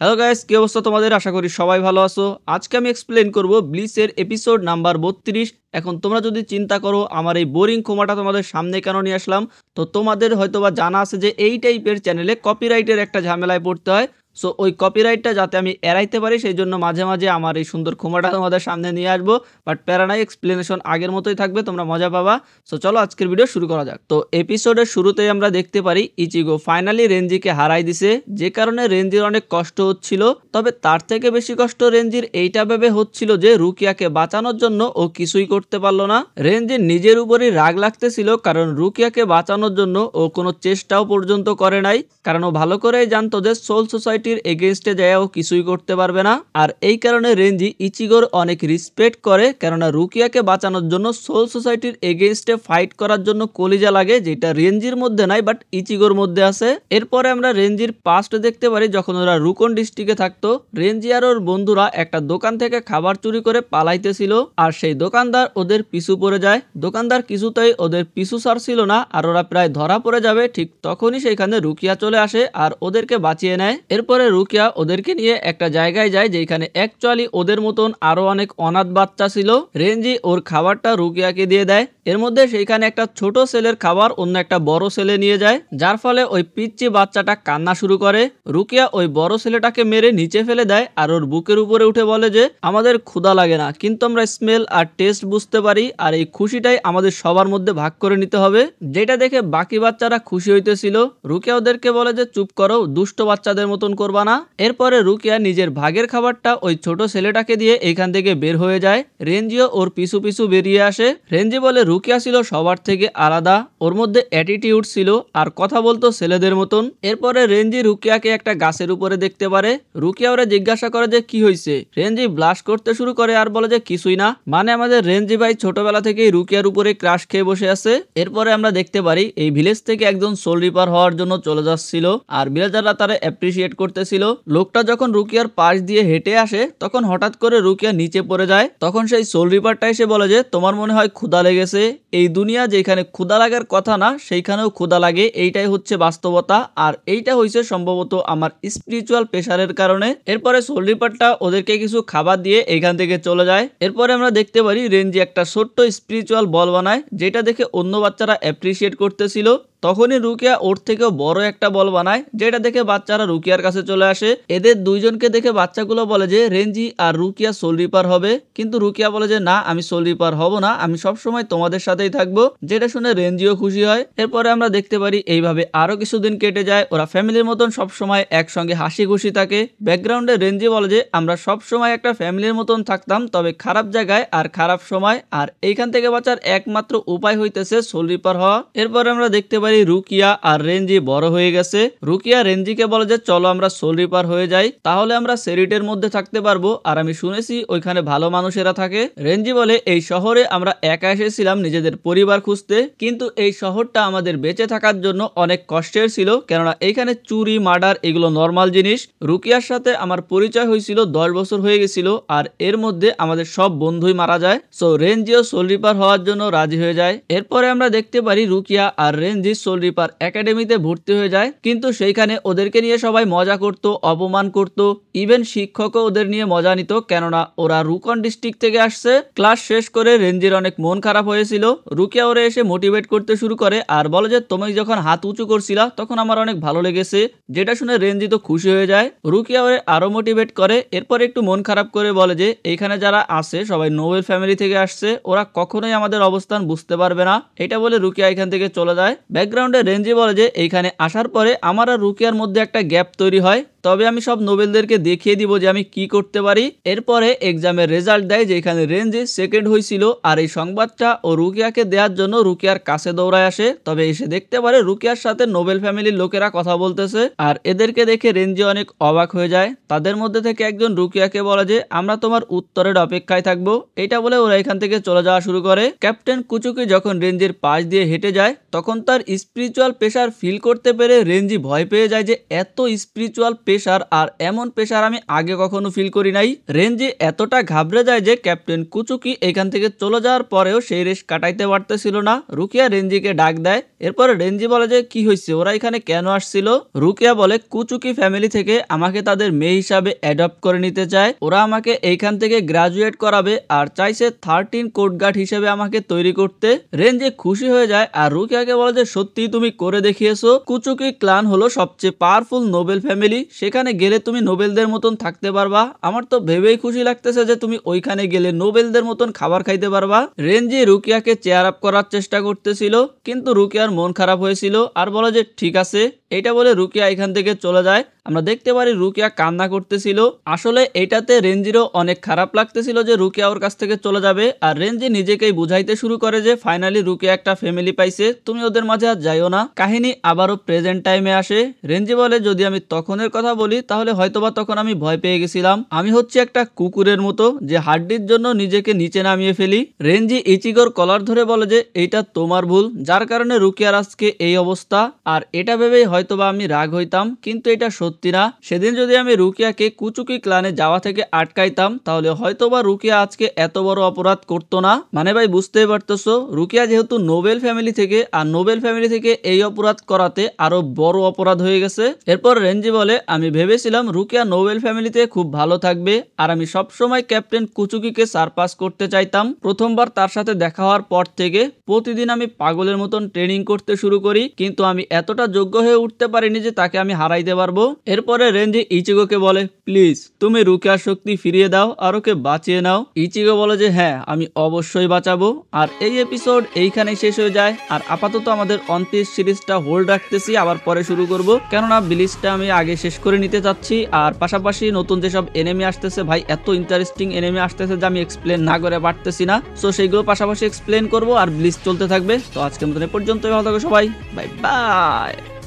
Hello guys, কি অবস্থা তোমাদের? আশা করি সবাই ভালো আছো। আজকে আমি এক্সপ্লেন করব ব্লিচের এপিসোড নাম্বার 32। এখন তোমরা যদি চিন্তা করো আমার এই বোরিং কোমাটা তোমাদের সামনে কেন নিয়ে আসলাম, তো তোমাদের হয়তোবা জানা আছে যে এই টাইপের চ্যানেলে কপিরাইটের একটা ঝামেলায় পড়তে হয়। সো ওই কপিরাইটটা যাতে আমি এড়াইতে পারি সেই জন্য মাঝে মাঝে আমার এই সুন্দর খোমাটা তোমাদের সামনে নিয়ে আসবো। বাট প্যারা নাই, এক্সপ্লেনেশন আগের মতোই থাকবে, তোমরা মজা পাবা। সো চলো আজকের ভিডিও শুরু করা যাক। তো এপিসোডের শুরুতেই আমরা দেখতে পারি ইচিগো ফাইনালি রেঞ্জিকে হারাই দিছে, যে কারণে রেঞ্জির অনেক কষ্ট হচ্ছিল। তবে তার থেকে বেশি কষ্ট রেঞ্জির এইটা ভেবে হচ্ছিল যে রুকিয়াকে বাঁচানোর জন্য ও কিছুই করতে পারলো না। রেঞ্জির নিজের উপরই রাগ লাগতেছিল, কারণ রুকিয়াকে বাঁচানোর জন্য ও কোনো চেষ্টাও পর্যন্ত করে নাই, কারণ ও ভালো করেই জানতো যে সোল সোসাইটির এগেইনস্টে যায় ও কিছুই করতে পারবে না। আর এই কারণে রেঞ্জি ইচিগোর অনেক রেসপেক্ট করে, কেননা রুকিয়াকে বাঁচানোর জন্য সোল সোসাইটির এগেইনস্টে ফাইট করার জন্য কলিজা লাগে, যেটা রেঞ্জির মধ্যে নাই বাট ইচিগোর মধ্যে আছে। এরপরে আমরা রেঞ্জির পাস্ট দেখতে পারি, যখন ওরা রুকন ডিস্ট্রিক্টে থাকতো। রেঞ্জি আর ওর বন্ধুরা একটা দোকান থেকে খাবার চুরি করে পালাইতেছিল, আর সেই দোকানদার ওদের পিছু পড়ে যায়। দোকানদার কিছুতেই ওদের পিছু ছাড়ছিল না, আর ওরা প্রায় ধরা পড়ে যাবে। ঠিক তখনই সেখানে রুকিয়া চলে আসে আর ওদেরকে বাঁচিয়ে নেয়। এরপরে রুকিয়া ওদেরকে নিয়ে একটা জায়গায় যায় যেখানে অ্যাকচুয়ালি ওদের মতন আরো অনেক অনাথ বাচ্চা ছিল। রেঞ্জি ওর খাবারটা রুকিয়াকে দিয়ে দেয়। এর মধ্যে সেইখানে একটা ছোট ছেলের খাবার অন্য একটা বড় ছেলে নিয়ে যায়, যার ফলে ওই পিচ্চি বাচ্চাটা কান্না শুরু করে। রুকিয়া ওই বড় ছেলেটাকে মেরে নিচে ফেলে দেয় আর ওর বুকের উপরে উঠে বলে যে আমাদের ক্ষুধা লাগে না, কিন্তু আমরা স্মেল আর টেস্ট বুঝতে পারি, আর এই খুশিটাই আমাদের সবার মধ্যে ভাগ করে নিতে হবে। যেটা দেখে বাকি বাচ্চারা খুশি হইতেছিল। রুকিয়া ওদেরকে বলে যে চুপ করো, দুষ্ট বাচ্চাদের মতন করবা না। এরপরে রুকিয়া নিজের ভাগের খাবারটা ওই ছোট ছেলেটাকে দিয়ে এখান থেকে বের হয়ে যায়। রেঞ্জিও ওর পিছু পিছু বেরিয়ে আসে। রেঞ্জি বলে রুকিয়া ছিল সবার থেকে আলাদা, ওর মধ্যে অ্যাটিটিউড ছিল আর কথা বলতো ছেলেদের মতন। এরপরে রেঞ্জি রুকিয়াকে একটা গাছের উপরে দেখতে পারে। রুকিয়া ওরা জিজ্ঞাসা করে যে কি হয়েছে। রেঞ্জি ব্লাশ করতে শুরু করে আর বলে যে কিছুই না, মানে আমাদের রেঞ্জি ভাই ছোটবেলা থেকেই রুকিয়ার উপরে ক্রাশ খেয়ে বসে আছে। এরপরে আমরা দেখতে পারি এই ভিলেজ থেকে একজন সোল রিপার হওয়ার জন্য চলে যাচ্ছিল, আর ভিলেজাররা তারা অ্যাপ্রিসিয়েট করতেছিল। লোকটা যখন রুকিয়ার পাশ দিয়ে হেঁটে আসে তখন হঠাৎ করে রুকিয়া নিচে পড়ে যায়। তখন সেই সোল রিপারটা এসে বলে যে তোমার মনে হয় ক্ষুধা লেগেছে, এই দুনিয়া যেখানে ক্ষুধা লাগার কথা না সেইখানেও ক্ষুধা লাগে, এইটাই হচ্ছে বাস্তবতা, আর এইটা হয়েছে সম্ভবত আমার স্পিরিচুয়াল প্রেশারের কারণে। এরপরে সোল রিপারটা ওদেরকে কিছু খাবার দিয়ে এখান থেকে চলে যায়। এরপরে আমরা দেখতে পারি রেঞ্জি একটা ছোট্ট স্পিরিচুয়াল বল বানায়, যেটা দেখে অন্য বাচ্চারা অ্যাপ্রিসিয়েট করতেছিল। তখনই রুকিয়া ওর থেকেও বড় একটা বল বানায়, যেটা দেখে বাচ্চারা রুকিয়ার কাছে চলে আসে। এদের দুইজনকে দেখে বাচ্চাগুলো বলে যে রেঞ্জি আর রুকিয়া সোল রিপার হবে, কিন্তু রুকিয়া বলে যে না, আমি সোল রিপার হব না, আমি সবসময় তোমাদের সাথেই থাকবো। যেটা শুনে রেঞ্জিও খুশি হয়। এরপরে আমরা দেখতে পারি এইভাবে আরো কিছুদিন কেটে যায়, ওরা ফ্যামিলির মতন সবসময় একসঙ্গে হাসি খুশি থাকে। ব্যাকগ্রাউন্ডে রেঞ্জি বলে যে আমরা সবসময় একটা ফ্যামিলির মতন থাকতাম, তবে খারাপ জায়গায় আর খারাপ সময়, আর এইখান থেকে বাঁচার একমাত্র উপায় হইতেছে সোল রিপার হওয়া। এরপরে আমরা দেখতে পারি রুকিয়া আর রেঞ্জি বড় হয়ে গেছে। রুকিয়া রেঞ্জিকে বলে যে চলো আমরা সোল রিপার হয়ে যাই, তাহলে আমরা সেরিটের মধ্যে থাকতে পারবো, আর আমি শুনেছি ওইখানে ভালো মানুষেরা থাকে। রেঞ্জি বলে এই শহরে আমরা একা এসেছিলাম নিজেদের পরিবার খুঁজতে, কিন্তু এই শহরটা আমাদের বেঁচে থাকার জন্য অনেক কষ্টের ছিল, কেননা এইখানে চুরি মার্ডার এগুলো নর্মাল জিনিস। রুকিয়ার সাথে আমার পরিচয় হয়েছিল 10 বছর হয়ে গেছিল, আর এর মধ্যে আমাদের সব বন্ধুই মারা যায়। সো রেঞ্জিও সোল রিপার হওয়ার জন্য রাজি হয়ে যায়। এরপরে আমরা দেখতে পারি রুকিয়া আর রেঞ্জি সোল রিপার একাডেমিতে ভর্তি হয়ে যায়, কিন্তু সেইখানে ওদেরকে নিয়ে সবাই মজা করত, অপমান করত, ইভেন শিক্ষকও ওদের নিয়ে মজা নিত, কেননা ওরা রুকন ডিস্ট্রিক্ট থেকে আসছে। ক্লাস শেষ করে রেঞ্জির অনেক মন খারাপ হয়েছিল। রুকিয়া ওরে এসে মোটিভেট করতে শুরু করে আর বলে যে তুমি যখন হাত উঁচু করছিলা তখন আমার অনেক ভালো লেগেছে। যেটা শুনে রেঞ্জি তো খুশি হয়ে যায়। রুকিয়া ওরে আরো মোটিভেট করে। এরপর একটু মন খারাপ করে বলে যে এইখানে যারা আছে সবাই নোবেল ফ্যামিলি থেকে আসছে, ওরা কখনোই আমাদের অবস্থান বুঝতে পারবে না। এটা বলে রুকিয়া এখান থেকে চলে যায়। ব্যাকগ্রাউন্ডে রেঞ্জি বলে যে এইখানে আসার পরে আমার আর রুকিয়ার মধ্যে একটা গ্যাপ তৈরি হয়, তবে আমি সব নোবেলদেরকে দেখিয়ে দিব যে আমি কি করতে পারি। এরপরে এক্সামের রেজাল্ট দেয় যেখানে রেঞ্জি সেকেন্ড হয়েছিল, আর এই সংবাদটা ও রুকিয়াকে দেওয়ার জন্য রুকিয়ার কাছে দৌড়ায় আসে। তবে এসে দেখতে পারে রুকিয়ার সাথে নোবেল ফ্যামিলির লোকেরা কথা বলতেছে, আর এদেরকে দেখে রেঞ্জি অনেক অবাক হয়ে যায়। তাদের মধ্যে থেকে একজন রুকিয়াকে বলে যে আমরা তোমার উত্তরের অপেক্ষায় থাকবো। এটা বলে ওরা এখান থেকে চলে যাওয়া শুরু করে। ক্যাপ্টেন কুচুকি যখন রেঞ্জির পাশ দিয়ে হেঁটে যায় তখন তার স্পিরিচুয়াল প্রেশার ফিল করতে পেরে রেঞ্জি ভয় পেয়ে যায় যে এত স্পিরিচুয়াল প্রেশার প্রেসার, আর এমন প্রেসার আমি আগে কখনো ফিল করি নাই। রেঞ্জি এতটা ঘাবড়ে যায় যে ক্যাপ্টেন কুচুকি এখান থেকে চলে যাওয়ার পরেও সেই রেস কাটাইতে পারতেছিল না। রুকিয়া রেঞ্জিকে ডাক দেয়। এরপরে রেঞ্জি বলে যে কি হয়েছে, ওরা এখানে কেন আসছিল। রুকিয়া বলে কুচুকি ফ্যামিলি থেকে আমাকে তাদের মেয়ে হিসাবে অ্যাডপ্ট করে নিতে চায়। ওরা আমাকে এইখান থেকে গ্রাজুয়েট করাবে আর চাইছে 13 কোড গার্ড হিসেবে আমাকে তৈরি করতে। রেঞ্জি খুশি হয়ে যায় আর রুকিয়াকে বলে যে সত্যি তুমি করে দেখিয়েছো। কুচুকি ক্লান হলো সবচেয়ে পাওয়ারফুল নোবেল ফ্যামিলি, সেখানে গেলে তুমি নোবেলদের মতন থাকতে পারবা। আমার তো ভেবেই খুশি লাগতেছে যে তুমি ওইখানে গেলে নোবেলদের মতন খাবার খাইতে পারবা। রেঞ্জি রুকিয়াকে চেয়ার আপ করার চেষ্টা করতেছিল, কিন্তু রুকিয়ার মন খারাপ হয়েছিল আর বলে যে ঠিক আছে। এটা বলে রুকিয়া এখান থেকে চলে যায়। আমরা দেখতে পারি রুকিয়া কান্না করতেছিল। আসলে এটাতে রেঞ্জিরও অনেক খারাপ লাগতেছিল যে রুকিয়া ওর কাছ থেকে চলে যাবে, আর রেঞ্জি নিজেকেই বুঝাইতে শুরু করে যে ফাইনালি রুকিয়া একটা ফ্যামিলি পাইছে, তুমি ওদের মাঝে আর যাইও না। কাহিনী আবারও প্রেজেন্ট টাইমে আসে। রেঞ্জি বলে যদি আমি তখনের কথা বলি তাহলে হয়তোবা তখন আমি ভয় পেয়ে গেছিলাম। আমি হচ্ছে একটা কুকুরের মতো যে হাড্ডির জন্য নিজেকে নিচে নামিয়ে ফেলি। রেঞ্জি ইচিগোর কলার ধরে বলে যে এইটা তোমার ভুল, যার কারণে রুকিয়ার আজকে এই অবস্থা। আর এটা ভেবেই হয়তোবা আমি রাগ হইতাম, কিন্তু এটা সত্যি না। সেদিন যদি আমি রুকিয়াকে কুচুকি ক্লানে যাওয়া থেকে আটকাইতাম তাহলে হয়তোবা রুকিয়া আজকে এত বড় অপরাধ করতো না। মানে ভাই বুঝতেই পারতেছো, রুকিয়া যেহেতু নোবেল ফ্যামিলি থেকে, আর নোবেল ফ্যামিলি থেকে এই অপরাধ করাতে আরো বড় অপরাধ হয়ে গেছে। এরপর রেঞ্জি বলে আমি ভেবেছিলাম রুকিয়া নোবেল ফ্যামিলিতে খুব ভালো থাকবে, আর আমি সবসময় ক্যাপ্টেন কুচুকিকে সারপাস করতে চাইতাম। প্রথমবার তার সাথে দেখা হওয়ার পর থেকে প্রতিদিন আমি পাগলের মতন ট্রেনিং করতে শুরু করি, কিন্তু আমি এতটা যোগ্য হয়ে উঠতে পারিনি যে তাকে আমি হারাইতে পারবো। এরপরে রেঞ্জি ইচিগোকে বলে প্লিজ তুমি রুকিয়ার শক্তি ফিরিয়ে দাও আর ওকে বাঁচিয়ে নাও। ইচিগো বলে যে হ্যাঁ আমি অবশ্যই বাঁচাবো। আর এই এপিসোড এইখানেই শেষ হয়ে যায়। আর আপাতত আমাদের 29 সিরিজটা হোল্ড রাখতেছি, আবার পরে শুরু করব, কেননা ব্লিচটা আমি আগে শেষ করে নিতে চাচ্ছি। আর পাশাপাশি নতুন যেসব এনিমি আসতেছে ভাই, এত ইন্টারেস্টিং এনিমি আসতেছে যে আমি এক্সপ্লেন না করে পারতেছি না। সো সেইগুলো পাশাপাশি এক্সপ্লেন করব আর ব্লিচ চলতে থাকবে। তো আজকের মতন এ পর্যন্তই, ভালো থাকো সবাই, বাই বাই।